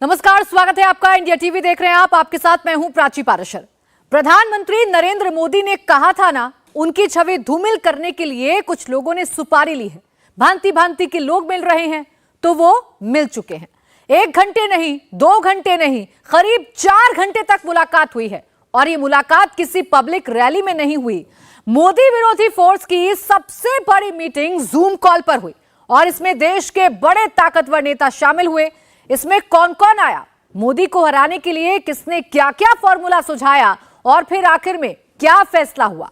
नमस्कार, स्वागत है आपका। इंडिया टीवी देख रहे हैं आप। आपके साथ मैं हूं प्राची पाराशर। प्रधानमंत्री नरेंद्र मोदी ने कहा था ना, उनकी छवि धूमिल करने के लिए कुछ लोगों ने सुपारी ली है। भांति भांति के लोग मिल रहे हैं, तो वो मिल चुके हैं। 1 घंटे नहीं, 2 घंटे नहीं, करीब 4 घंटे तक मुलाकात हुई है। और ये मुलाकात किसी पब्लिक रैली में नहीं हुई। मोदी विरोधी फोर्स की सबसे बड़ी मीटिंग जूम कॉल पर हुई और इसमें देश के बड़े ताकतवर नेता शामिल हुए। इसमें कौन कौन आया, मोदी को हराने के लिए किसने क्या क्या फॉर्मूला सुझाया और फिर आखिर में क्या फैसला हुआ।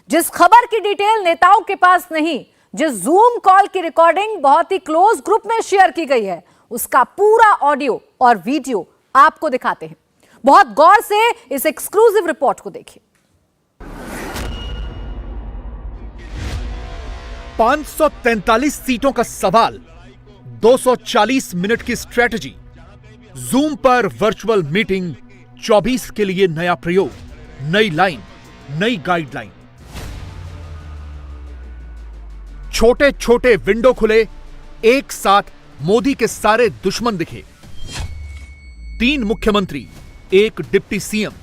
जिस खबर की डिटेल नेताओं के पास नहीं, जिस जूम कॉल की रिकॉर्डिंग बहुत ही क्लोज ग्रुप में शेयर की गई है, उसका पूरा ऑडियो और वीडियो आपको दिखाते हैं। बहुत गौर से इस एक्सक्लूसिव रिपोर्ट को देखिए। 543 सीटों का सवाल, 240 मिनट की स्ट्रेटजी, जूम पर वर्चुअल मीटिंग, 24 के लिए नया प्रयोग, नई लाइन, नई गाइडलाइन। छोटे छोटे विंडो खुले, एक साथ मोदी के सारे दुश्मन दिखे। 3 मुख्यमंत्री, 1 डिप्टी सीएम,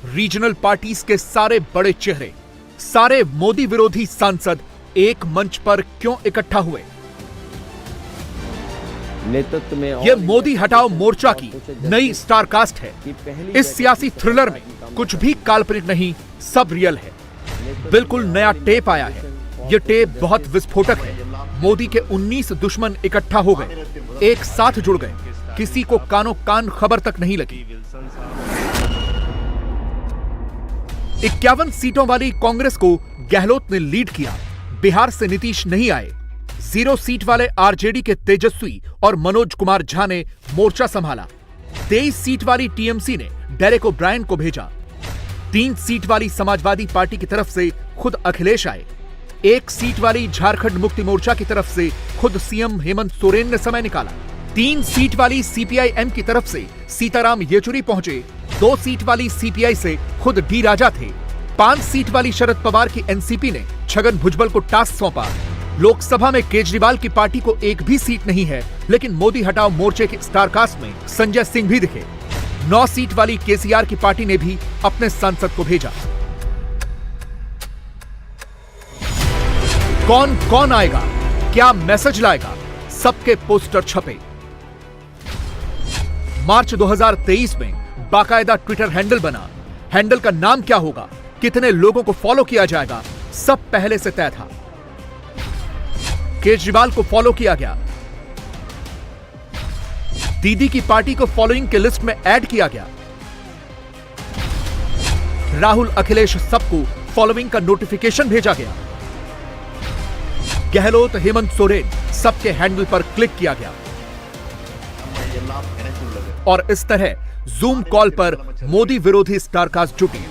रीजनल पार्टीज के सारे बड़े चेहरे, सारे मोदी विरोधी सांसद एक मंच पर क्यों इकट्ठा हुए? नेतृत्व में यह मोदी हटाओ मोर्चा की नई स्टार कास्ट है। इस सियासी थ्रिलर में कुछ भी काल्पनिक नहीं, सब रियल है। बिल्कुल नया टेप आया है। यह टेप बहुत विस्फोटक है। मोदी के 19 दुश्मन इकट्ठा हो गए, एक साथ जुड़ गए, किसी को कानो कान खबर तक नहीं लगी। 51 सीटों वाली कांग्रेस को गहलोत ने लीड किया। बिहार से नीतीश नहीं आए। 0 सीट वाले आरजेडी के तेजस्वी और मनोज कुमार झा ने मोर्चा संभाला। 23 सीट वाली टीएमसी ने डेरेक ओब्रायन को भेजा। 3 सीट वाली समाजवादी पार्टी की तरफ से खुद अखिलेश आए। 1 सीट वाली झारखंड मुक्ति मोर्चा की तरफ से खुद सीएम हेमंत सोरेन ने समय निकाला। 3 सीट वाली सीपीआई-एम की तरफ से सीताराम येचुरी पहुंचे। 2 सीट वाली सीपीआई से खुद डी राजा थे। 5 सीट वाली शरद पवार की एनसीपी ने छगन भुजबल को टास्क सौंपा। लोकसभा में केजरीवाल की पार्टी को एक भी सीट नहीं है, लेकिन मोदी हटाओ मोर्चे के स्टारकास्ट में संजय सिंह भी दिखे। 9 सीट वाली केसीआर की पार्टी ने भी अपने सांसद को भेजा। कौन कौन आएगा, क्या मैसेज लाएगा, सबके पोस्टर छपे। मार्च 2023 में बाकायदा ट्विटर हैंडल बना। हैंडल का नाम क्या होगा, कितने लोगों को फॉलो किया जाएगा, सब पहले से तय था। केजरीवाल को फॉलो किया गया। दीदी की पार्टी को फॉलोइंग के लिस्ट में ऐड किया गया। राहुल, अखिलेश, सबको फॉलोइंग का नोटिफिकेशन भेजा गया। गहलोत, हेमंत सोरेन, सबके हैंडल पर क्लिक किया गया। और इस तरह जूम कॉल पर मोदी विरोधी स्टारकास्ट जुटी।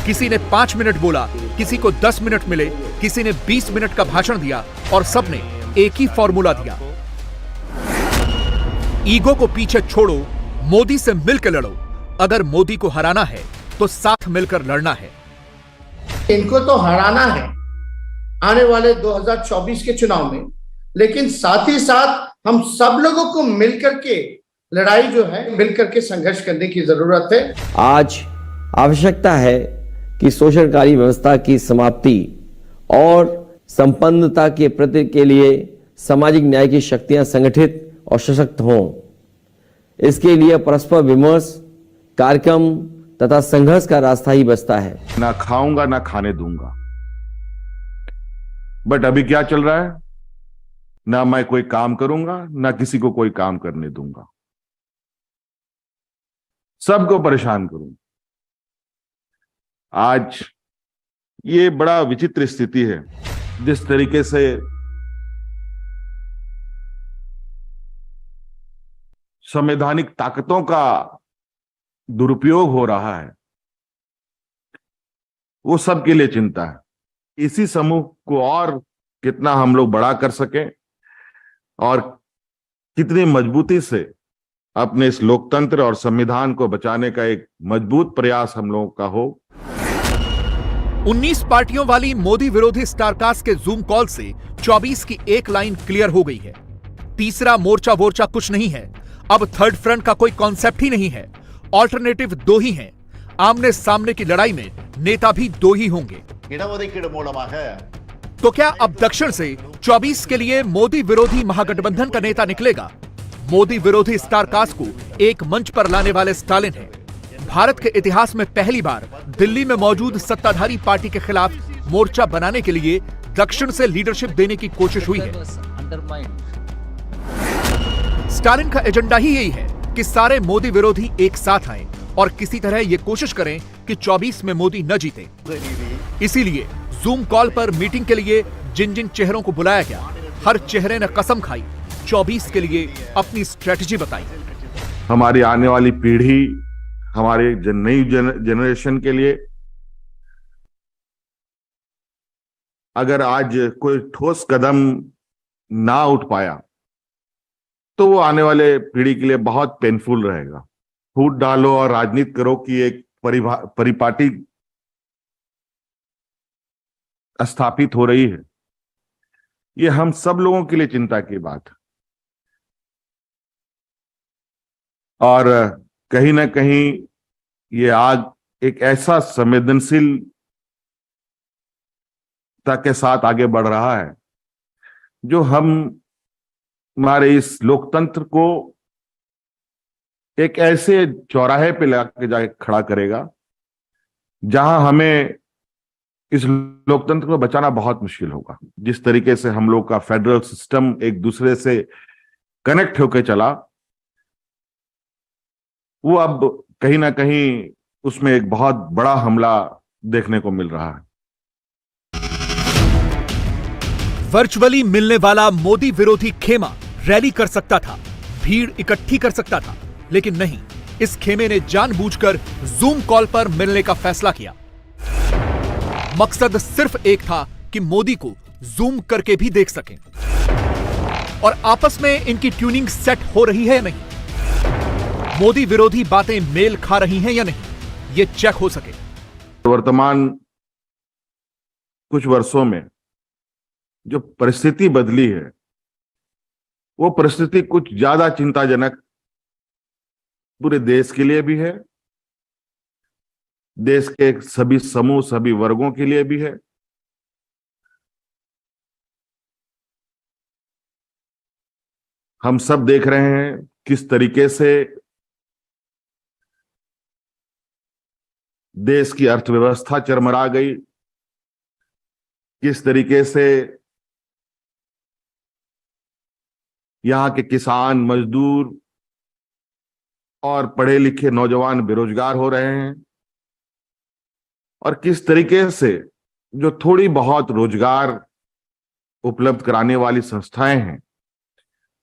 किसी ने 5 मिनट बोला, किसी को 10 मिनट मिले, किसी ने 20 मिनट का भाषण दिया और सबने एक ही फॉर्मूला दिया। ईगो को पीछे छोड़ो, मोदी से मिलकर लड़ो। अगर मोदी को हराना है तो साथ मिलकर लड़ना है। इनको तो हराना है आने वाले 2024 के चुनाव में, लेकिन साथ ही साथ हम सब लोगों को मिलकर के लड़ाई जो है, मिलकर के संघर्ष करने की जरूरत है। आज आवश्यकता है कि शोषणकारी व्यवस्था की समाप्ति और संपन्नता के प्रति के लिए सामाजिक न्याय की शक्तियां संगठित और सशक्त हों। इसके लिए परस्पर विमर्श, कार्यक्रम तथा संघर्ष का रास्ता ही बचता है। ना खाऊंगा ना खाने दूंगा, बट अभी क्या चल रहा है, ना मैं कोई काम करूंगा ना किसी को कोई काम करने दूंगा, सबको परेशान करूंगा। आज ये बड़ा विचित्र स्थिति है। जिस तरीके से संवैधानिक ताकतों का दुरुपयोग हो रहा है, वो सबके लिए चिंता है। इसी समूह को और कितना हम लोग बड़ा कर सकें और कितनी मजबूती से अपने इस लोकतंत्र और संविधान को बचाने का एक मजबूत प्रयास हम लोगों का हो। 19 पार्टियों वाली मोदी विरोधी स्टारकास्ट के जूम कॉल से 24 की एक लाइन क्लियर हो गई है। तीसरा मोर्चा वोर्चा कुछ नहीं है। अब थर्ड फ्रंट का कोई कॉन्सेप्ट ही नहीं है, ऑल्टरनेटिव दो ही हैं। आमने सामने की लड़ाई में नेता भी दो ही होंगे। இடஒதுக்கீடு மூலமாக तो क्या अब दक्षिण से 24 के लिए मोदी विरोधी महागठबंधन का नेता निकलेगा? मोदी विरोधी स्टार कास्ट को एक मंच पर लाने वाले स्टालिन हैं। भारत के इतिहास में पहली बार दिल्ली में मौजूद सत्ताधारी पार्टी के खिलाफ मोर्चा बनाने के लिए दक्षिण से लीडरशिप देने की कोशिश हुई है। स्टालिन का एजेंडा ही यही है कि सारे मोदी विरोधी एक साथ आए और किसी तरह यह कोशिश करें कि 24 में मोदी न जीते। इसीलिए जूम कॉल पर मीटिंग के लिए जिन जिन चेहरों को बुलाया गया, हर चेहरे ने कसम खाई, 24 के लिए अपनी स्ट्रेटजी बताई। हमारी आने वाली पीढ़ी, हमारे नई जनरेशन के लिए अगर आज कोई ठोस कदम ना उठ पाया तो वो आने वाले पीढ़ी के लिए बहुत पेनफुल रहेगा। फूट डालो और राजनीति करो की एक परिपाटी स्थापित हो रही है। ये हम सब लोगों के लिए चिंता की बात है और कहीं ना कहीं ये आग एक ऐसा संवेदनशीलता के साथ आगे बढ़ रहा है जो हमारे इस लोकतंत्र को एक ऐसे चौराहे पे लाके जाके खड़ा करेगा जहां हमें इस लोकतंत्र को बचाना बहुत मुश्किल होगा। जिस तरीके से हम लोग का फेडरल सिस्टम एक दूसरे से कनेक्ट होकर चला, वो अब कहीं ना कहीं उसमें एक बहुत बड़ा हमला देखने को मिल रहा है। वर्चुअली मिलने वाला मोदी विरोधी खेमा रैली कर सकता था, भीड़ इकट्ठी कर सकता था, लेकिन नहीं, इस खेमे ने जानबूझकर जूम कॉल पर मिलने का फैसला किया। मकसद सिर्फ एक था कि मोदी को जूम करके भी देख सकें और आपस में इनकी ट्यूनिंग सेट हो रही है या नहीं, मोदी विरोधी बातें मेल खा रही हैं या नहीं, यह चेक हो सके। वर्तमान कुछ वर्षों में जो परिस्थिति बदली है वो परिस्थिति कुछ ज्यादा चिंताजनक पूरे देश के लिए भी है, देश के सभी समूह, सभी वर्गों के लिए भी है। हम सब देख रहे हैं किस तरीके से देश की अर्थव्यवस्था चरमरा गई, किस तरीके से यहां के किसान, मजदूर और पढ़े लिखे नौजवान बेरोजगार हो रहे हैं और किस तरीके से जो थोड़ी बहुत रोजगार उपलब्ध कराने वाली संस्थाएं हैं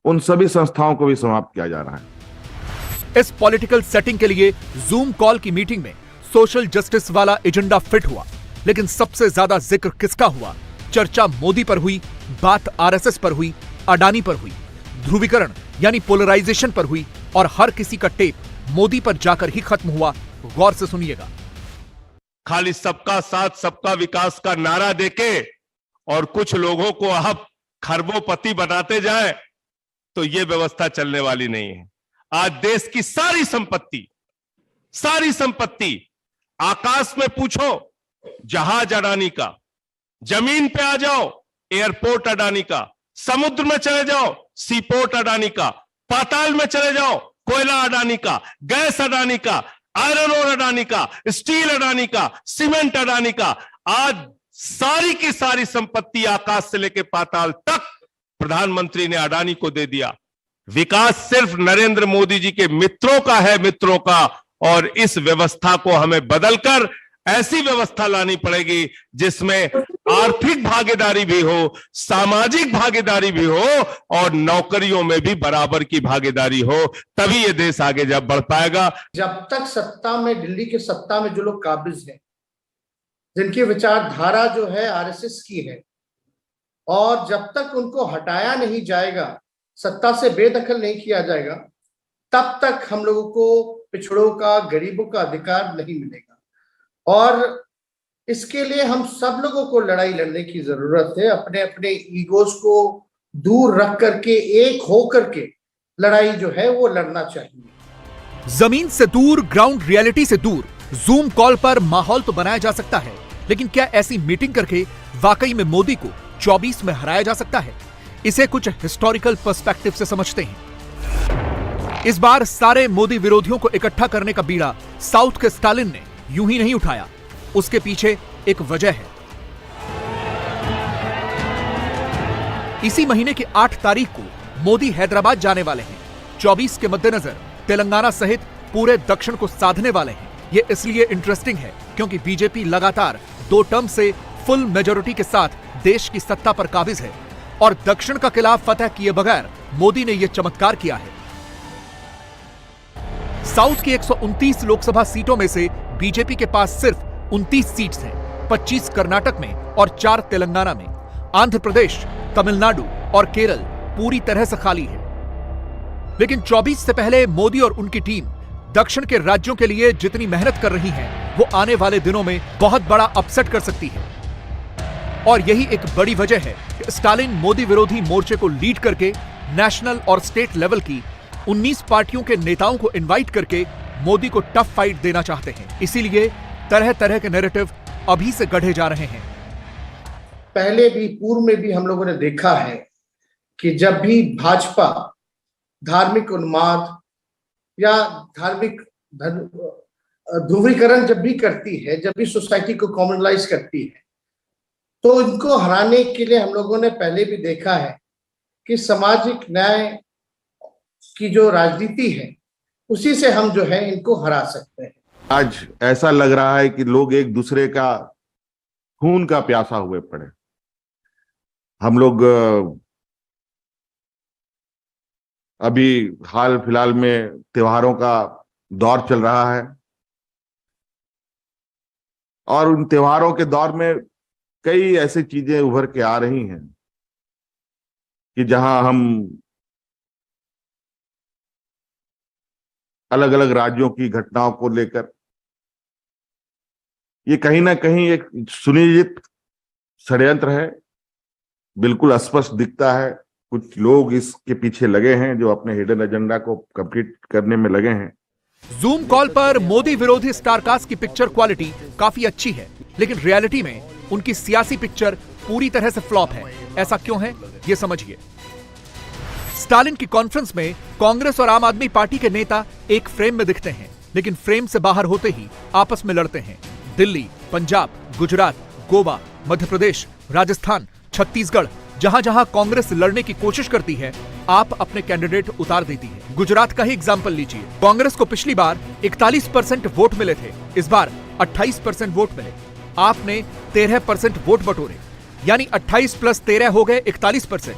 उन सभी संस्थाओं को भी समाप्त किया जा रहा है। इस पॉलिटिकल सेटिंग के लिए जूम कॉल की मीटिंग में सोशल जस्टिस वाला एजेंडा फिट हुआ, लेकिन सबसे ज्यादा जिक्र किसका हुआ? चर्चा मोदी पर हुई, बात आरएसएस पर हुई, अडानी पर हुई, ध्रुवीकरण यानी पोलराइजेशन पर हुई और हर किसी का टेप मोदी पर जाकर ही खत्म हुआ। गौर से सुनिएगा। खाली सबका साथ सबका विकास का नारा देके और कुछ लोगों को आप खरबोपति बनाते जाए तो ये व्यवस्था चलने वाली नहीं है। आज देश की सारी संपत्ति आकाश में पूछो जहाज अडानी का, जमीन पे आ जाओ एयरपोर्ट अडानी का, समुद्र में चले जाओ सीपोर्ट अडानी का, पाताल में चले जाओ कोयला अडानी का, गैस अडानी का, आयरन ओर अडानी का, स्टील अडानी का, सीमेंट अडानी का। आज सारी की सारी संपत्ति आकाश से लेकर पाताल तक प्रधानमंत्री ने अडानी को दे दिया। विकास सिर्फ नरेंद्र मोदी जी के मित्रों का है, मित्रों का, और इस व्यवस्था को हमें बदलकर ऐसी व्यवस्था लानी पड़ेगी जिसमें आर्थिक भागीदारी भी हो, सामाजिक भागीदारी भी हो और नौकरियों में भी बराबर की भागीदारी हो, तभी ये देश आगे जब बढ़ पाएगा। जब तक सत्ता में, दिल्ली के सत्ता में जो लोग काबिज हैं, जिनकी विचारधारा जो है आरएसएस की है, और जब तक उनको हटाया नहीं जाएगा, सत्ता से बेदखल नहीं किया जाएगा, तब तक हम लोगों को पिछड़ों का, गरीबों का अधिकार नहीं मिलेगा। और इसके लिए हम सब लोगों को लड़ाई लड़ने की जरूरत है। अपने अपने ईगोज को दूर रख करके, एक हो करके लड़ाई जो है वो लड़ना चाहिए। जमीन से दूर, ग्राउंड रियलिटी से दूर, जूम कॉल पर माहौल तो बनाया जा सकता है, लेकिन क्या ऐसी मीटिंग करके वाकई में मोदी को 24 में हराया जा सकता है? इसे कुछ हिस्टोरिकल पर्सपेक्टिव से समझते हैं। इस बार सारे मोदी विरोधियों को इकट्ठा करने का बीड़ा साउथ के स्टालिन ने यूं ही नहीं उठाया। उसके पीछे एक वजह है। इसी महीने की 8 तारीख को मोदी हैदराबाद जाने वाले हैं। 24 के मद्देनजर तेलंगाना सहित पूरे दक्षिण को साधने वाले हैं। ये इसलिए इंटरेस्टिंग है क्योंकि बीजेपी लगातार 2 टर्म से फुल मेजॉरिटी के साथ देश की सत्ता पर काबिज है और दक्षिण का किला फतह किए बगैर मोदी ने यह चमत्कार किया है। साउथ की 129 लोकसभा सीटों में से बीजेपी के पास सिर्फ 29 सीट्स हैं, 25 कर्नाटक में और 4 तेलंगाना में। आंध्र प्रदेश, तमिलनाडु और केरल पूरी तरह से खाली है। लेकिन 24 से पहले मोदी और उनकी टीम दक्षिण के राज्यों के लिए जितनी मेहनत कर रही है वो आने वाले दिनों में बहुत बड़ा अपसेट कर सकती है। और यही एक बड़ी वजह है कि स्टालिन मोदी विरोधी मोर्चे को लीड करके नेशनल और स्टेट लेवल की 19 पार्टियों के नेताओं को इनवाइट करके मोदी को टफ फाइट देना चाहते हैं। इसीलिए तरह तरह के नैरेटिव अभी से गढ़े जा रहे हैं। पहले भी, पूर्व में भी हम लोगों ने देखा है कि जब भी भाजपा धार्मिक उन्माद या धार्मिक ध्रुवीकरण जब भी करती है, जब भी सोसाइटी को कॉमनलाइज करती है, तो इनको हराने के लिए हम लोगों ने पहले भी देखा है कि सामाजिक न्याय की जो राजनीति है उसी से हम जो है इनको हरा सकते हैं। आज ऐसा लग रहा है कि लोग एक दूसरे का खून का प्यासा हुए पड़े। हम लोग अभी हाल फिलहाल में त्योहारों का दौर चल रहा है और उन त्योहारों के दौर में कई ऐसी चीजें उभर के आ रही हैं कि जहां हम अलग अलग राज्यों की घटनाओं को लेकर ये कहीं ना कहीं एक सुनियोजित षड्यंत्र है, बिल्कुल स्पष्ट दिखता है। कुछ लोग इसके पीछे लगे हैं जो अपने हिडन एजेंडा को कंप्लीट करने में लगे हैं। जूम कॉल पर मोदी विरोधी स्टारकास्ट की पिक्चर क्वालिटी काफी अच्छी है, लेकिन रियलिटी में उनकी सियासी पिक्चर पूरी तरह से फ्लॉप है। ऐसा क्यों है, ये समझिए। स्टालिन की कॉन्फ्रेंस में कांग्रेस और आम आदमी पार्टी के नेता एक फ्रेम में दिखते हैं, लेकिन फ्रेम से बाहर होते ही आपस में लड़ते हैं। दिल्ली, पंजाब, गुजरात, गोवा, मध्य प्रदेश, राजस्थान, छत्तीसगढ़, जहां जहां कांग्रेस लड़ने की कोशिश करती है, आप अपने कैंडिडेट उतार देती है। गुजरात का ही एग्जाम्पल लीजिए। कांग्रेस को पिछली बार 41% वोट मिले थे, इस बार 28% वोट मिले। आपने 13% वोट बटोरे, यानी 28 + 13 हो गए 41%।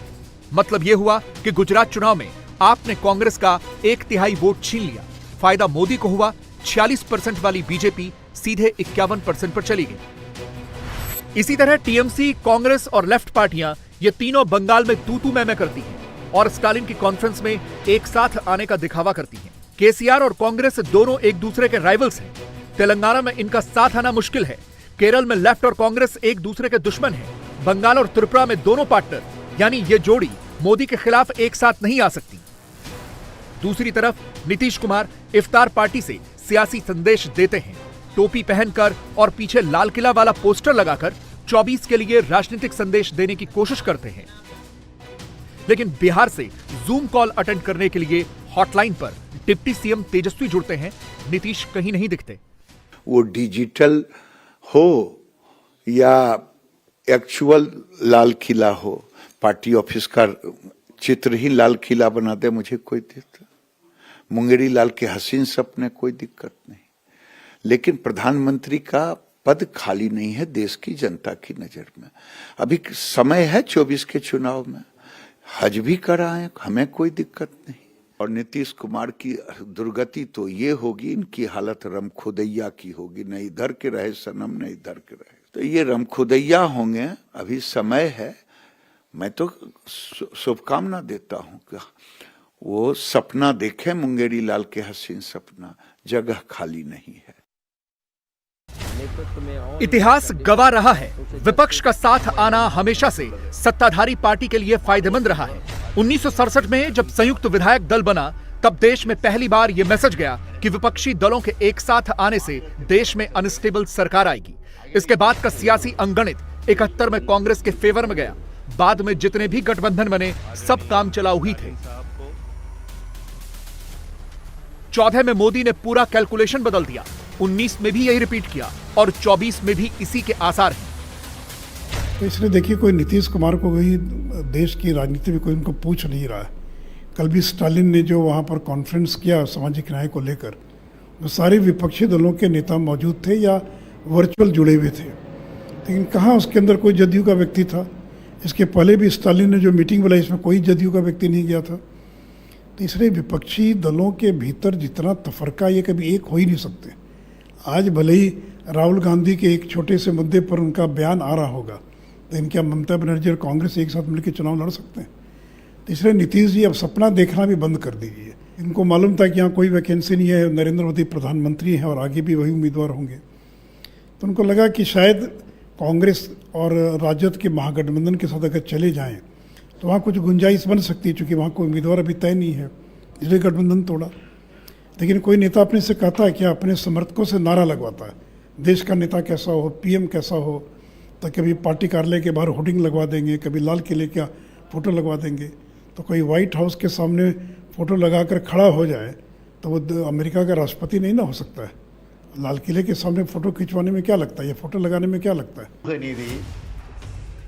मतलब यह हुआ कि गुजरात चुनाव में आपने कांग्रेस का 1/3 वोट छीन लिया। फायदा मोदी को हुआ, 46% वाली बीजेपी सीधे 51% पर चली गई। इसी तरह टीएमसी, कांग्रेस और लेफ्ट पार्टियां ये तीनों बंगाल में तू मैं करती हैं और स्टालिन की कॉन्फ्रेंस में एक साथ आने का दिखावा करती हैं। केसीआर और कांग्रेस दोनों एक दूसरे के राइवल्स हैं। तेलंगाना में इनका साथ आना मुश्किल है। केरल में लेफ्ट और कांग्रेस एक दूसरे के दुश्मन हैं। बंगाल और त्रिपुरा में दोनों पार्टनर, यानी ये जोड़ी मोदी के खिलाफ एक साथ नहीं आ सकती। दूसरी तरफ नीतीश कुमार इफ्तार पार्टी से सियासी संदेश देते हैं। टोपी पहनकर और पीछे लाल किला वाला पोस्टर लगाकर 24 के लिए राजनीतिक संदेश देने की कोशिश करते हैं। लेकिन बिहार से जूम कॉल अटेंड करने के लिए हॉटलाइन पर डिप्टी सीएम तेजस्वी जुड़ते हैं, नीतीश कहीं नहीं दिखते। वो डिजिटल हो या एक्चुअल लाल किला हो, पार्टी ऑफिस का चित्र ही लाल किला बना दे, मुझे कोई दिक्कत। मुंगेरी लाल के हसीन सपने, कोई दिक्कत नहीं। लेकिन प्रधानमंत्री का पद खाली नहीं है देश की जनता की नजर में। अभी समय है 24 के चुनाव में, हज भी कराएं, हमें कोई दिक्कत नहीं। और नीतीश कुमार की दुर्गति तो ये होगी, इनकी हालत रमखुदैया की होगी। न इधर के रहे सनम, न इधर के रहे, तो ये रमखुदैया होंगे। अभी समय है, मैं तो शुभकामना देता हूं कि वो सपना देखे, मुंगेरी लाल के हसीन सपना, जगह खाली नहीं है। इतिहास गवाह रहा है, विपक्ष का साथ आना हमेशा से सत्ताधारी पार्टी के लिए फायदेमंद रहा है। 1967 में जब संयुक्त विधायक दल बना, तब देश में पहली बार यह मैसेज गया कि विपक्षी दलों के एक साथ आने से देश में अनस्टेबल सरकार आएगी। इसके बाद का सियासी अंगणित 71 में कांग्रेस के फेवर में गया। बाद में जितने भी गठबंधन बने सब काम चलाऊ ही थे। 14 में मोदी ने पूरा कैलकुलेशन बदल दिया, 19 में भी यही रिपीट किया और 24 में भी इसी के आसार हैं। तो इसलिए देखिए, कोई नीतीश कुमार को कोई देश की राजनीति में कोई उनको पूछ नहीं रहा है। कल भी स्टालिन ने जो वहाँ पर कॉन्फ्रेंस किया सामाजिक न्याय को लेकर, वो सारे विपक्षी दलों के नेता मौजूद थे या वर्चुअल जुड़े हुए थे, लेकिन कहाँ उसके अंदर कोई जदयू का व्यक्ति था। इसके पहले भी स्टालिन ने जो मीटिंग बुलाई, इसमें कोई जदयू का व्यक्ति नहीं गया था। तो इसलिए विपक्षी दलों के भीतर जितना तफरका, ये कभी एक हो ही नहीं सकते। आज भले ही राहुल गांधी के एक छोटे से मुद्दे पर उनका बयान आ रहा होगा, लेकिन क्या ममता बनर्जी और कांग्रेस एक साथ मिलकर चुनाव लड़ सकते हैं? तो इसलिए नीतीश जी अब सपना देखना भी बंद कर दीजिए। इनको मालूम था कि यहाँ कोई वैकेंसी नहीं है, नरेंद्र मोदी प्रधानमंत्री हैं और आगे भी वही उम्मीदवार होंगे। तो उनको लगा कि शायद कांग्रेस और राजद के महागठबंधन के साथ अगर चले जाएं तो वहाँ कुछ गुंजाइश बन सकती है, चूँकि वहाँ कोई उम्मीदवार अभी तय नहीं है, इसलिए गठबंधन तोड़ा। लेकिन कोई नेता अपने से कहता है कि अपने समर्थकों से नारा लगवाता है, देश का नेता कैसा हो, पीएम कैसा हो, तो कभी पार्टी कार्यालय के बाहर होर्डिंग लगवा देंगे, कभी लाल किले का फ़ोटो लगवा देंगे। तो कोई व्हाइट हाउस के सामने फ़ोटो लगाकर खड़ा हो जाए तो वो अमेरिका का राष्ट्रपति नहीं ना हो सकता है। लाल किले के सामने फ़ोटो खिंचवाने में क्या लगता है, या फ़ोटो लगाने में क्या लगता है?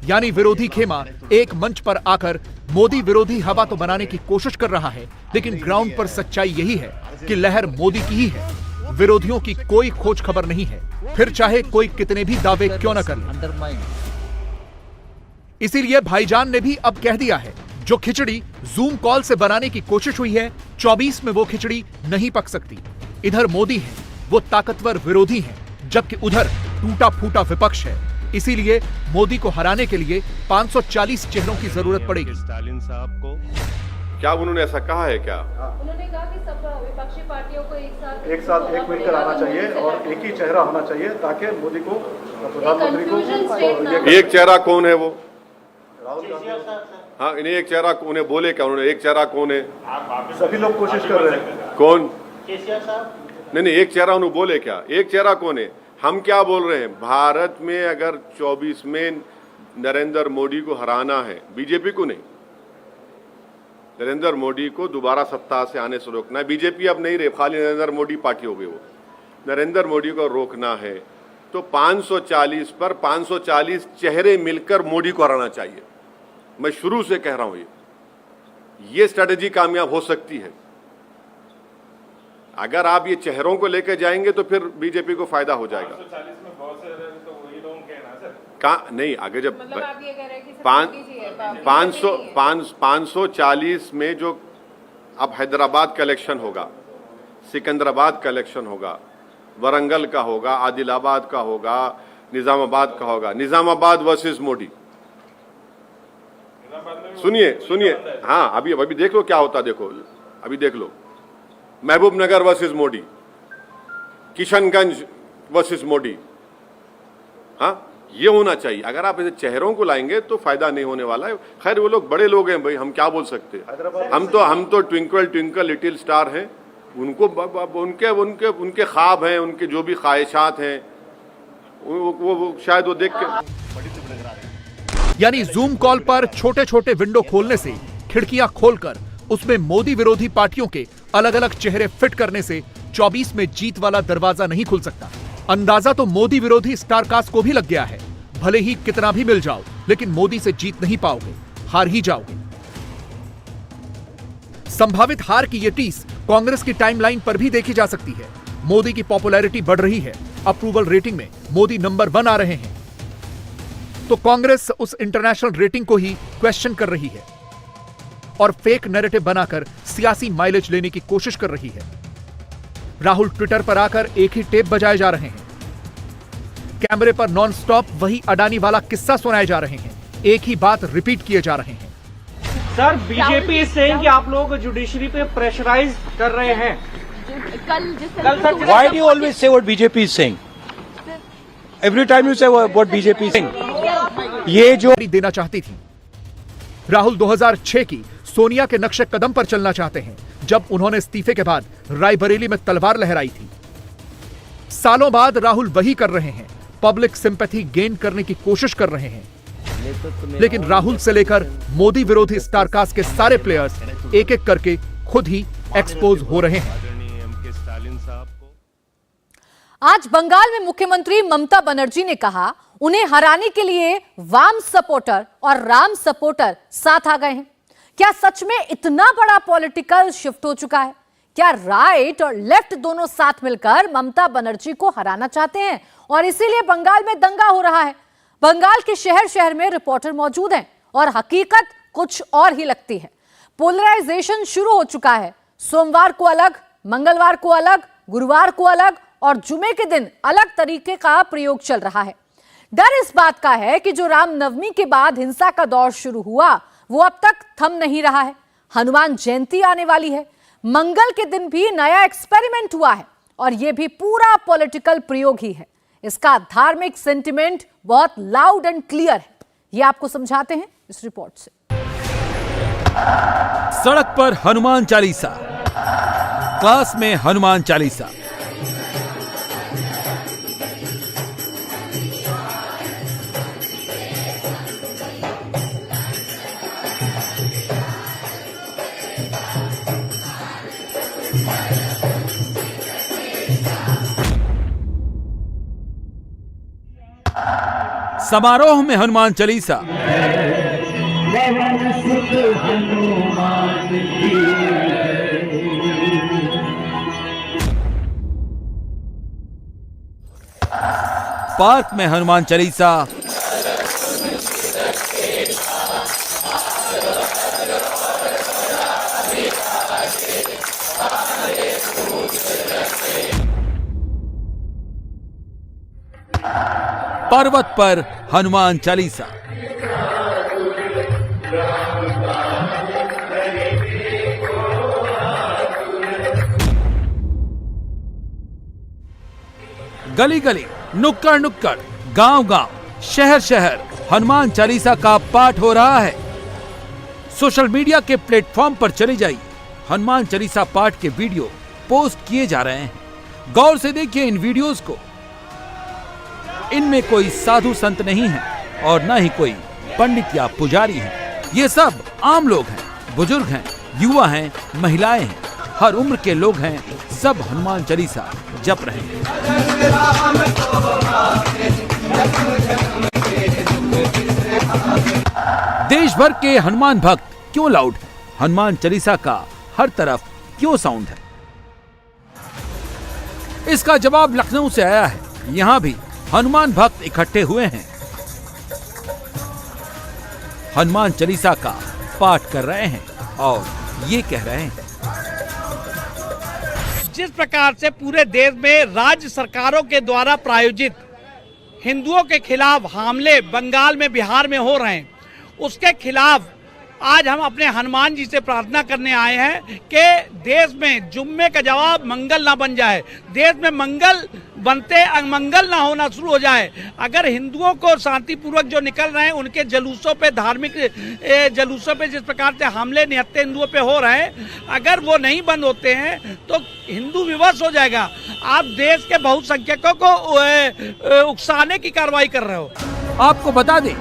यानी विरोधी खेमा एक मंच पर आकर मोदी विरोधी हवा तो बनाने की कोशिश कर रहा है, लेकिन ग्राउंड पर सच्चाई यही है कि लहर मोदी की ही है। विरोधियों की कोई खोज खबर नहीं है, फिर चाहे कोई कितने भी दावे क्यों न कर ले। इसीलिए भाईजान ने भी अब कह दिया है, जो खिचड़ी जूम कॉल से बनाने की कोशिश हुई है, 24 में वो खिचड़ी नहीं पक सकती। इधर मोदी है, वो ताकतवर विरोधी हैं, जबकि उधर टूटा फूटा विपक्ष है। इसीलिए मोदी को हराने के लिए 540 चेहरों की जरूरत पड़ेगी। स्टालिन साहब को क्या उन्होंने ऐसा कहा है क्या? उन्होंने कहा कि सब विपक्षी पार्टियों को एक मिलकर आना चाहिए और एक ही चेहरा होना चाहिए, ताकि मोदी को, प्रधानमंत्री को। एक चेहरा कौन है वो? राहुल गांधी। हाँ, इन्हें एक चेहरा उन्हें बोले क्या उन्होंने? एक चेहरा कौन है? सभी लोग कोशिश कर रहे हैं। कौन? केसीआर साहब। नहीं, एक चेहरा उन्हें बोले क्या? एक चेहरा कौन है? हम क्या बोल रहे हैं, भारत में अगर 24 में नरेंद्र मोदी को हराना है, बीजेपी को नहीं, नरेंद्र मोदी को दोबारा सत्ता से आने से रोकना है। बीजेपी अब नहीं रहे, खाली नरेंद्र मोदी पार्टी हो गई। वो नरेंद्र मोदी को रोकना है तो 540 पर 540 चेहरे मिलकर मोदी को हराना चाहिए। मैं शुरू से कह रहा हूं, ये स्ट्रेटेजी कामयाब हो सकती है। अगर आप ये चेहरों को लेकर जाएंगे तो फिर बीजेपी को फायदा हो जाएगा। 540 में बहुत से तो वही लोग कहना सर का नहीं, आगे जब 540 में जो अब हैदराबाद का इलेक्शन होगा, सिकंदराबाद का इलेक्शन होगा, वरंगल का होगा, आदिलाबाद का होगा, निजामाबाद का होगा। निजामाबाद वर्सेस मोदी, सुनिए, हाँ, अभी देख लो क्या होता। देखो, अभी देख लो, महबूब नगर वर्सेस मोदी, किशनगंज वर्सेस मोदी। हाँ, ये होना चाहिए। अगर आप ऐसे चेहरों को लाएंगे तो फायदा नहीं होने वाला है। खैर, वो लोग बड़े लोग हैं भाई, हम क्या बोल सकते हैं। हम तो ट्विंकल ट्विंकल लिटिल स्टार हैं। उनको उनके ख्वाब हैं, उनके जो भी ख्वाहिशात हैं, वो शायद वो देख के। यानी जूम कॉल पर छोटे छोटे विंडो खोलने से, खिड़कियां खोलकर उसमें मोदी विरोधी पार्टियों के अलग अलग चेहरे फिट करने से 24 में जीत वाला दरवाजा नहीं खुल सकता। अंदाजा तो मोदी विरोधी स्टारकास्ट को भी लग गया है। भले ही कितना भी मिल जाओ, लेकिन मोदी से जीत नहीं पाओगे, हार ही जाओगे। संभावित हार की ये टीस कांग्रेस की टाइमलाइन पर भी देखी जा सकती है। मोदी की पॉपुलैरिटी बढ़ रही है, अप्रूवल रेटिंग में मोदी नंबर 1 आ रहे हैं, तो कांग्रेस उस इंटरनेशनल रेटिंग को ही क्वेश्चन कर रही है और फेक नैरेटिव बनाकर सियासी माइलेज लेने की कोशिश कर रही है। राहुल ट्विटर पर आकर एक ही टेप बजाए जा रहे हैं, कैमरे पर नॉनस्टॉप वही अडानी वाला किस्सा सुनाए जा रहे हैं, एक ही बात रिपीट किए जा रहे हैं। सर, बीजेपी इज सेइंग कि आप लोग जुडिशरी पे प्रेशराइज कर रहे हैं। कल sir, why do you always say what BJP is saying? Every time you से व्हाट बीजेपी इज सेइंग। ये जो देना चाहती थी। राहुल 2006 की सोनिया के नक्शे कदम पर चलना चाहते हैं, जब उन्होंने इस्तीफे के बाद रायबरेली में तलवार लहराई थी। सालों बाद राहुल वही कर रहे हैं, पब्लिक सिंपैथी गेन करने की कोशिश कर रहे हैं। लेकिन राहुल से लेकर मोदी विरोधी स्टारकास्ट के सारे प्लेयर्स एक एक करके खुद ही एक्सपोज हो रहे हैं। आज बंगाल में मुख्यमंत्री ममता बनर्जी ने कहा उन्हें हराने के लिए वाम सपोर्टर और राम सपोर्टर साथ आ गए हैं। क्या सच में इतना बड़ा पॉलिटिकल शिफ्ट हो चुका है? क्या राइट और लेफ्ट दोनों साथ मिलकर ममता बनर्जी को हराना चाहते हैं और इसीलिए बंगाल में दंगा हो रहा है? बंगाल के शहर शहर में रिपोर्टर मौजूद हैं और हकीकत कुछ और ही लगती है। पोलराइजेशन शुरू हो चुका है। सोमवार को अलग, मंगलवार को अलग, गुरुवार को अलग और जुमे के दिन अलग तरीके का प्रयोग चल रहा है। डर इस बात का है कि जो रामनवमी के बाद हिंसा का दौर शुरू हुआ वो अब तक थम नहीं रहा है। हनुमान जयंती आने वाली है, मंगल के दिन भी नया एक्सपेरिमेंट हुआ है और यह भी पूरा पॉलिटिकल प्रयोग ही है। इसका धार्मिक सेंटिमेंट बहुत लाउड एंड क्लियर है। ये आपको समझाते हैं इस रिपोर्ट से। सड़क पर हनुमान चालीसा, क्लास में हनुमान चालीसा। समारोह में हनुमान चालीसा। पार्क में हनुमान चालीसा। पर्वत पर हनुमान चालीसा। गली गली, नुक्कड़ नुक्कड़, गांव गांव, शहर शहर हनुमान चालीसा का पाठ हो रहा है। सोशल मीडिया के प्लेटफॉर्म पर चले जाइए, हनुमान चालीसा पाठ के वीडियो पोस्ट किए जा रहे हैं। गौर से देखिए इन वीडियोस को। इनमें कोई साधु संत नहीं है और न ही कोई पंडित या पुजारी है। ये सब आम लोग हैं, बुजुर्ग हैं, युवा हैं, महिलाएं हैं, हर उम्र के लोग हैं। सब हनुमान चालीसा जप रहे हैं। देश भर के हनुमान भक्त क्यों लाउड हैं? हनुमान चालीसा का हर तरफ क्यों साउंड है? इसका जवाब लखनऊ से आया है। यहां भी हनुमान भक्त इकट्ठे हुए हैं, हनुमान चालीसा का पाठ कर रहे हैं और ये कह रहे हैं। जिस प्रकार से पूरे देश में राज्य सरकारों के द्वारा प्रायोजित हिंदुओं के खिलाफ हमले बंगाल में, बिहार में हो रहे हैं, उसके खिलाफ आज हम अपने हनुमान जी से प्रार्थना करने आए हैं कि देश में जुम्मे का जवाब मंगल ना बन जाए, देश में मंगल बनते अमंगल ना होना शुरू हो जाए। अगर हिंदुओं को शांतिपूर्वक जो निकल रहे हैं उनके जुलूसों पे, धार्मिक जुलूसों पे जिस प्रकार से हमले निहत्थे हिंदुओं पे हो रहे हैं, अगर वो नहीं बंद होते हैं तो हिंदू विवश हो जाएगा। आप देश के बहुसंख्यकों को उकसाने की कार्रवाई कर रहे हो। आपको बता दें,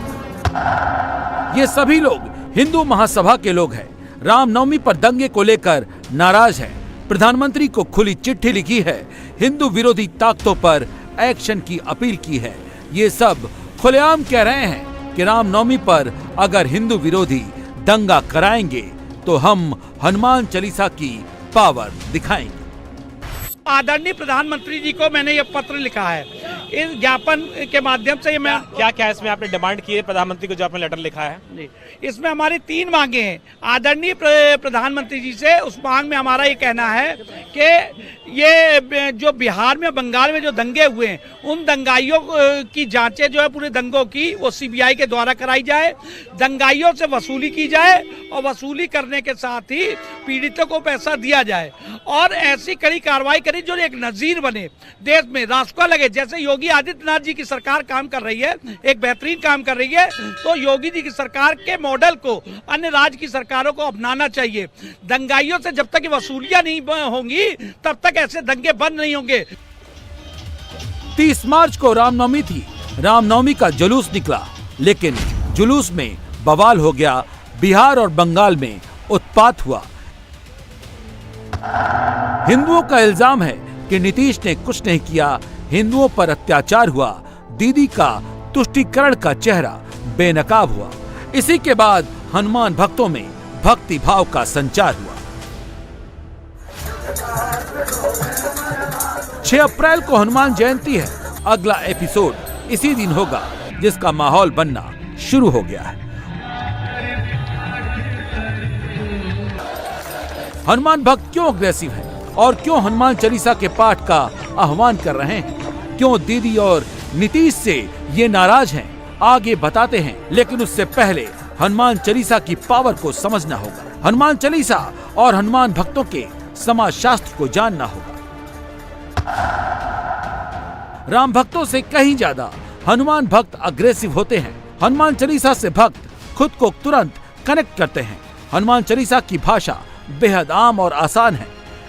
ये सभी लोग हिंदू महासभा के लोग हैं। रामनवमी पर दंगे को लेकर नाराज हैं। प्रधानमंत्री को खुली चिट्ठी लिखी है, हिंदू विरोधी ताकतों पर एक्शन की अपील की है। ये सब खुलेआम कह रहे हैं कि रामनवमी पर अगर हिंदू विरोधी दंगा कराएंगे तो हम हनुमान चालीसा की पावर दिखाएंगे। आदरणीय प्रधानमंत्री जी को मैंने ये पत्र लिखा है। इस ज्ञापन के माध्यम से मैं क्या इसमें आपने डिमांड की है प्रधानमंत्री को, जो आपने लेटर लिखा है? इसमें हमारी 3 मांगे हैं आदरणीय प्रधानमंत्री जी से। उस मांग में हमारा ये कहना है कि ये जो बिहार में, बंगाल में जो दंगे हुए हैं, उन दंगाइयों की जांचें जो है पूरे दंगों की वो सीबीआई के द्वारा कराई जाए, दंगाइयों से वसूली की जाए और वसूली करने के साथ ही पीड़ितों को पैसा दिया जाए और ऐसी कड़ी कार्रवाई करी जो एक नजीर बने, देश में रास्ता लगे। जैसे योगी आदित्यनाथ जी की सरकार काम कर रही है, एक बेहतरीन काम कर रही है, तो योगी जी की सरकार के मॉडल को अन्य राज्य की सरकारों को अपनाना चाहिए। दंगाइयों से जब तक ये वसूलियां नहीं होंगी तब तक ऐसे दंगे बंद नहीं होंगे। 30 मार्च को रामनवमी थी। रामनवमी का जुलूस निकला, लेकिन जुलूस में बवाल हो गया। बिहार और बंगाल में उत्पात हुआ। हिंदुओं का इल्जाम है कि नीतीश ने कुछ नहीं किया, हिंदुओं पर अत्याचार हुआ। दीदी का तुष्टीकरण का चेहरा बेनकाब हुआ। इसी के बाद हनुमान भक्तों में भक्ति भाव का संचार हुआ। 6 अप्रैल को हनुमान जयंती है। अगला एपिसोड इसी दिन होगा, जिसका माहौल बनना शुरू हो गया है। हनुमान भक्त क्यों अग्रेसिव हैं और क्यों हनुमान चालीसा के पाठ का आह्वान कर रहे हैं? क्यों दीदी और नीतीश से ये नाराज हैं? आगे बताते हैं, लेकिन उससे पहले हनुमान चालीसा की पावर को समझना होगा। हनुमान चालीसा और हनुमान भक्तों के समाज शास्त्र को जानना होगा। राम भक्तों से कहीं ज्यादा हनुमान भक्त अग्रेसिव होते हैं। हनुमान चालीसा से भक्त खुद को तुरंत कनेक्ट करते हैं। हनुमान चालीसा की भाषा बेहद आम और आसान है।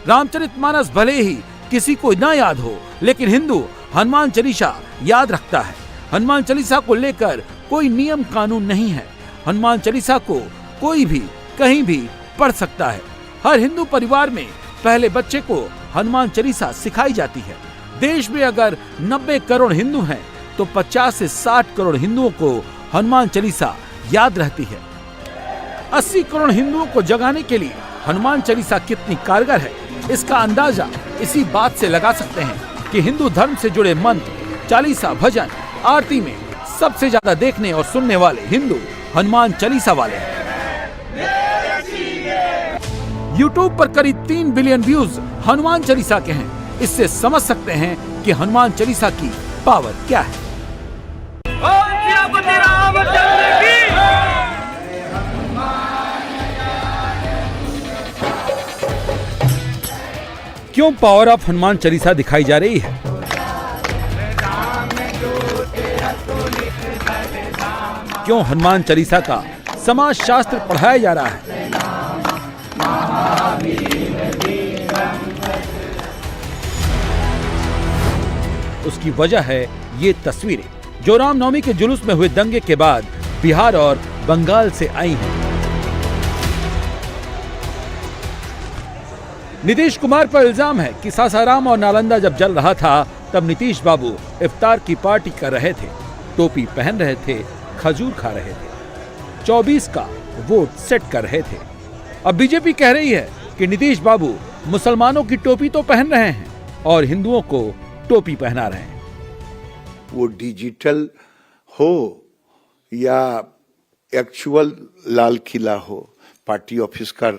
रामचरितमानस भले ही किसी को न याद हो, लेकिन हिंदू हनुमान चालीसा याद रखता है। हनुमान चालीसा को लेकर कोई नियम कानून नहीं है। हनुमान चालीसा को कोई भी कहीं भी पढ़ सकता है। हर हिंदू परिवार में पहले बच्चे को हनुमान चालीसा सिखाई जाती है। देश में अगर 90 करोड़ हिंदू हैं, तो 50 से 60 करोड़ हिंदुओं को हनुमान चालीसा याद रहती है। 80 करोड़ हिंदुओं को जगाने के लिए हनुमान चालीसा कितनी कारगर है, इसका अंदाजा इसी बात से लगा सकते हैं कि हिंदू धर्म से जुड़े मंत्र, चालीसा, भजन, आरती में सबसे ज्यादा देखने और सुनने वाले हिंदू हनुमान चालीसा वाले हैं। YouTube पर करीब 3 बिलियन व्यूज हनुमान चालीसा के हैं। इससे समझ सकते हैं कि हनुमान चालीसा की पावर क्या है। क्यों पावर ऑफ हनुमान चालीसा दिखाई जा रही है? क्यों हनुमान चालीसा का समाज शास्त्र पढ़ाया जा रहा है? उसकी वजह है ये तस्वीरें, जो रामनवमी के जुलूस में हुए दंगे के बाद बिहार और बंगाल से आई हैं। नीतीश कुमार पर इल्जाम है कि सासाराम और नालंदा जब जल रहा था, तब नीतीश बाबू इफ्तार की पार्टी कर रहे थे, टोपी पहन रहे थे, खजूर खा रहे थे, 24 का वोट सेट कर रहे थे। अब बीजेपी कह रही है कि नीतीश बाबू मुसलमानों की टोपी तो पहन रहे हैं और हिंदुओं को टोपी पहना रहे हैं। वो डिजिटल हो या एक्चुअल लाल किला हो, पार्टी ऑफिस का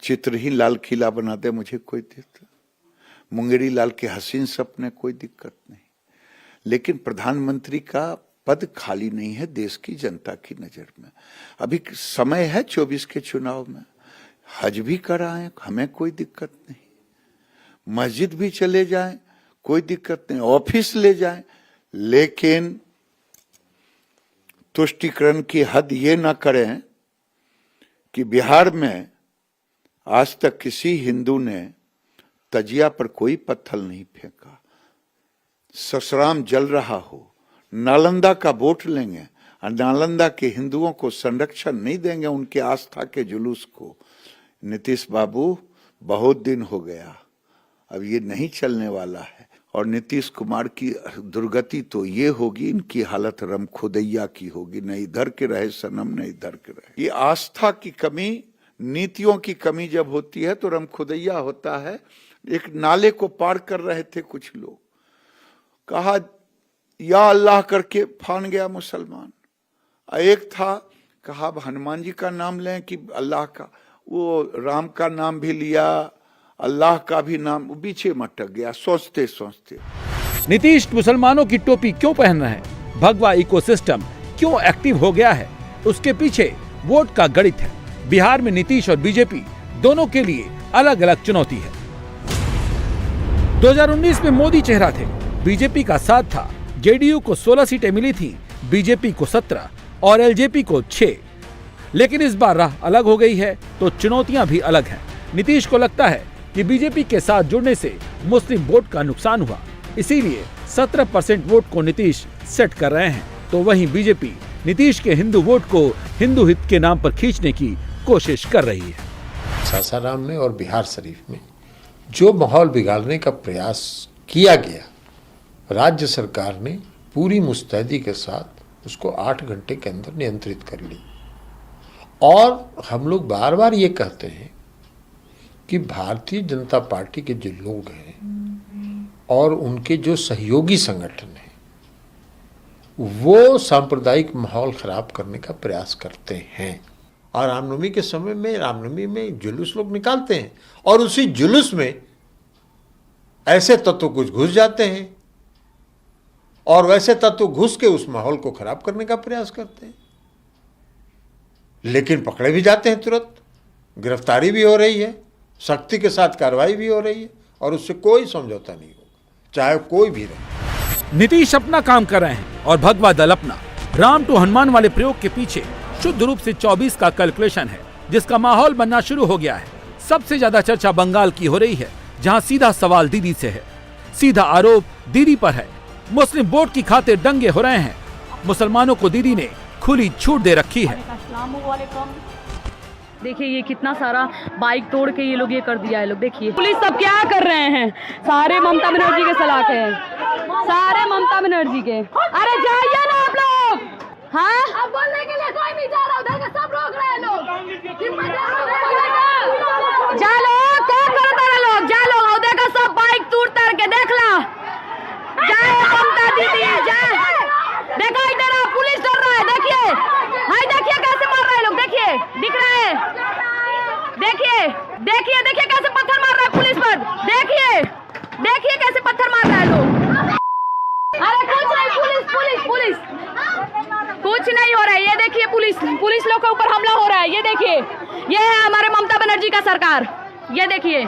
चित्र ही लाल किला बना दे, मुझे कोई दिक्कत। मुंगेरी लाल के हसीन सपने, कोई दिक्कत नहीं। लेकिन प्रधानमंत्री का पद खाली नहीं है देश की जनता की नजर में। अभी समय है 24 के चुनाव में, हज भी कराएं, हमें कोई दिक्कत नहीं। मस्जिद भी चले जाएं, कोई दिक्कत नहीं। ऑफिस ले जाएं, लेकिन तुष्टीकरण की हद ये ना करें कि बिहार में आज तक किसी हिंदू ने तजिया पर कोई पत्थर नहीं फेंका। ससराम जल रहा हो, नालंदा का वोट लेंगे और नालंदा के हिंदुओं को संरक्षण नहीं देंगे उनके आस्था के जुलूस को। नीतीश बाबू, बहुत दिन हो गया, अब ये नहीं चलने वाला है। और नीतीश कुमार की दुर्गति तो ये होगी, इनकी हालत रमखुदैया की होगी। न इधर के रहे सनम, न इधर के रहे। ये आस्था की कमी, नीतियों की कमी जब होती है तो रमखुदैया होता है। एक नाले को पार कर रहे थे कुछ लोग, कहा या अल्लाह करके फान गया मुसलमान। एक था कहा हनुमान जी का नाम लें कि अल्लाह का, वो राम का नाम भी लिया, अल्लाह का भी नाम, पीछे मटक गया सोचते सोचते। नीतीश मुसलमानों की टोपी क्यों पहन रहे हैं? भगवा इकोसिस्टम क्यों एक्टिव हो गया है? उसके पीछे वोट का गणित है। बिहार में नीतीश और बीजेपी दोनों के लिए अलग अलग चुनौती है। 2019 में मोदी चेहरा थे, बीजेपी का साथ था। जेडीयू को 16 सीटें मिली थी, बीजेपी को 17 और एलजेपी को 6। लेकिन इस बार राह अलग हो गई है तो चुनौतियां भी अलग हैं। नीतीश को लगता है कि बीजेपी के साथ जुड़ने से मुस्लिम वोट का नुकसान हुआ, इसीलिए 17% वोट को नीतीश सेट कर रहे हैं। तो वहीं बीजेपी नीतीश के हिंदू वोट को हिंदू हित के नाम पर खींचने की कोशिश कर रही है। सासाराम में और बिहार शरीफ में जो माहौल बिगाड़ने का प्रयास किया गया, राज्य सरकार ने पूरी मुस्तैदी के साथ उसको 8 घंटे के अंदर नियंत्रित कर ली। और हम लोग बार बार ये कहते हैं कि भारतीय जनता पार्टी के जो लोग हैं और उनके जो सहयोगी संगठन हैं, वो सांप्रदायिक माहौल खराब करने का प्रयास करते हैं। और रामनवमी के समय में, रामनवमी में जुलूस लोग निकालते हैं और उसी जुलूस में ऐसे तत्व कुछ घुस जाते हैं और वैसे तत्व घुस के उस माहौल को खराब करने का प्रयास करते हैं। लेकिन पकड़े भी जाते हैं, तुरंत गिरफ्तारी भी हो रही है, सख्ती के साथ कार्रवाई भी हो रही है और उससे कोई समझौता नहीं होगा, चाहे कोई भी रहे। नीतीश अपना काम कर रहे हैं और भगवा दल अपना। राम टू हनुमान वाले प्रयोग के पीछे शुद्ध रूप से 24 का कैलकुलेशन है, जिसका माहौल बनना शुरू हो गया है। सबसे ज्यादा चर्चा बंगाल की हो रही है, जहां सीधा सवाल दीदी से है, सीधा आरोप दीदी पर है। मुस्लिम वोट की खातिर दंगे हो रहे हैं। मुसलमानों को दीदी ने खुली छूट दे रखी है। देखिए ये कितना सारा बाइक तोड़ के ये लोग ये कर दिया है। लोग देखिए पुलिस सब क्या कर रहे हैं, सारे ममता बनर्जी के सलाखे हैं, सारे ममता बनर्जी के। अरे जाइए ना आप लोग। हाँ अब बोलने के लिए कोई नहीं जा रहा, उधर के सब रोक रहे हैं लोग। जा लो, क्या करता है लोग, जा लो, उधर का सब बाइक तोड़ तार के देख ला। जाए ममता दीदी जाए, देखो इधर पुलिस डर रहा है, देखिए हाय, देखिए कैसे मार रहे हैं लोग, देखिए दिख रहा है, देखिए देखिए देखिए कैसे पत्थर मार रहा है पुलिस पर, देखिए देखिए कैसे पत्थर मार रहा है लोग। अरे कुछ नहीं, पुलिस पुलिस पुलिस कुछ नहीं हो रहा है। ये देखिए पुलिस लोग के ऊपर हमला हो रहा है। ये देखिए, ये है हमारे ममता बनर्जी का सरकार। ये देखिए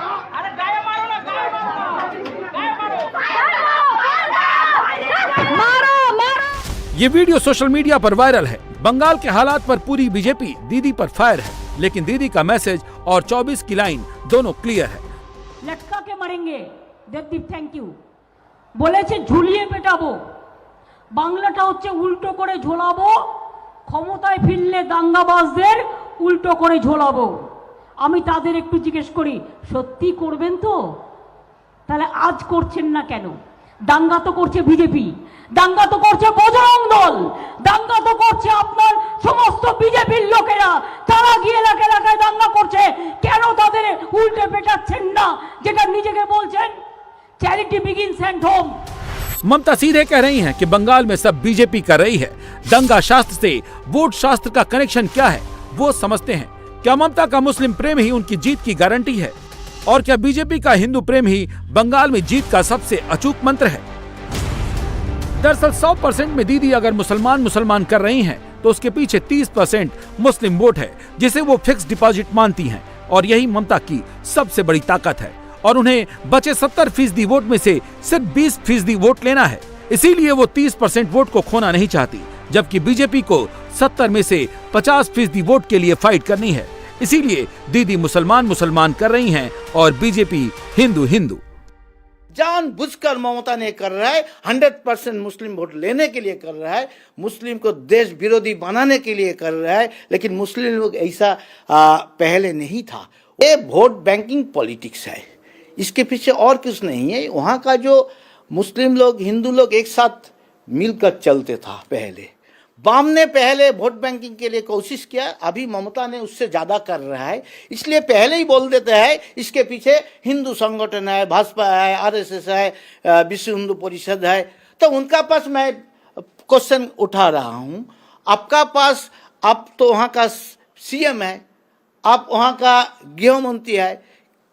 मारो मारो। ये वीडियो सोशल मीडिया पर वायरल है। बंगाल के हालात पर पूरी बीजेपी दीदी पर फायर है, लेकिन दीदी का मैसेज और 24 की लाइन दोनों क्लियर है। लटका के मरेंगे देवदीप, थैंक यू বলেছে ঝুলিয়ে পেটাবো, বাংলাটা হচ্ছে উল্টো করে ঝোলাবো, ক্ষমতায় ফিরলে দাঙ্গাবাজদের উল্টো করে ঝোলাবো। আমি তাদের একটু জিজ্ঞেস করি, সত্যি করবেন তো? তাহলে আজ করছেন না কেন? দাঙ্গা তো করছে বিজেপি, দাঙ্গা তো করছে বজরং দল, দাঙ্গা তো করছে আপনার সমস্ত বিজেপির লোকেরা, তারা গিয়ে এলাকা এলাকায় দাঙ্গা করছে। কেন তাদের উল্টে পেটাচ্ছেন না, যেটা নিজেকে বলছেন चैरिटी बिगिंस एट होम। ममता सीधे कह रही हैं कि बंगाल में सब बीजेपी कर रही है। दंगा शास्त्र से वोट शास्त्र का कनेक्शन क्या है वो समझते हैं। क्या ममता का मुस्लिम प्रेम ही उनकी जीत की गारंटी है? और क्या बीजेपी का हिंदू प्रेम ही बंगाल में जीत का सबसे अचूक मंत्र है? दरअसल 100% में दीदी अगर मुसलमान कर रही हैं, तो उसके पीछे 30% मुस्लिम वोट है, जिसे वो फिक्स डिपॉजिट मानती हैं। और यही ममता की सबसे बड़ी ताकत है। और उन्हें बचे 70% वोट में से सिर्फ 20% वोट लेना है। इसीलिए वो 30% वोट को खोना नहीं चाहती, जबकि बीजेपी को 70 में से 50% वोट के लिए फाइट करनी है। इसीलिए दीदी मुसलमान कर रही हैं और बीजेपी हिंदू। जानबूझकर ममता ने कर रहा है, 100% मुस्लिम वोट लेने के लिए कर रहा है, मुस्लिम को देश विरोधी बनाने के लिए कर रहा है। लेकिन मुस्लिम लोग ऐसा पहले नहीं था। ये वोट बैंकिंग पॉलिटिक्स है, इसके पीछे और कुछ नहीं है। वहाँ का जो मुस्लिम लोग हिंदू लोग एक साथ मिलकर चलते था पहले। वाम ने पहले वोट बैंकिंग के लिए कोशिश किया, अभी ममता ने उससे ज़्यादा कर रहा है। इसलिए पहले ही बोल देते हैं इसके पीछे हिंदू संगठन है, भाजपा है, RSS है, विश्व हिंदू परिषद है। तो उनका पास मैं क्वेश्चन उठा रहा हूँ, आपका पास, आप तो वहाँ का CM है, आप वहाँ का गृह मंत्री है,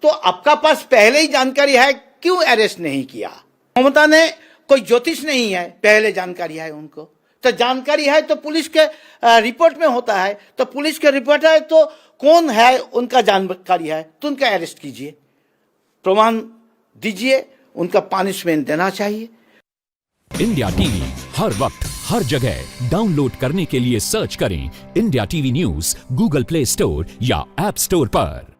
तो आपका पास पहले ही जानकारी है, क्यों अरेस्ट नहीं किया? ममता ने कोई ज्योतिष नहीं है, पहले जानकारी है उनको। तो जानकारी है तो पुलिस के रिपोर्ट में होता है, तो पुलिस के रिपोर्ट है तो कौन है उनका जानकारी है तो उनका अरेस्ट कीजिए, प्रमाण दीजिए, उनका पनिशमेंट देना चाहिए। इंडिया टीवी हर वक्त हर जगह डाउनलोड करने के लिए सर्च करें India TV news Google play store या ऐप स्टोर पर।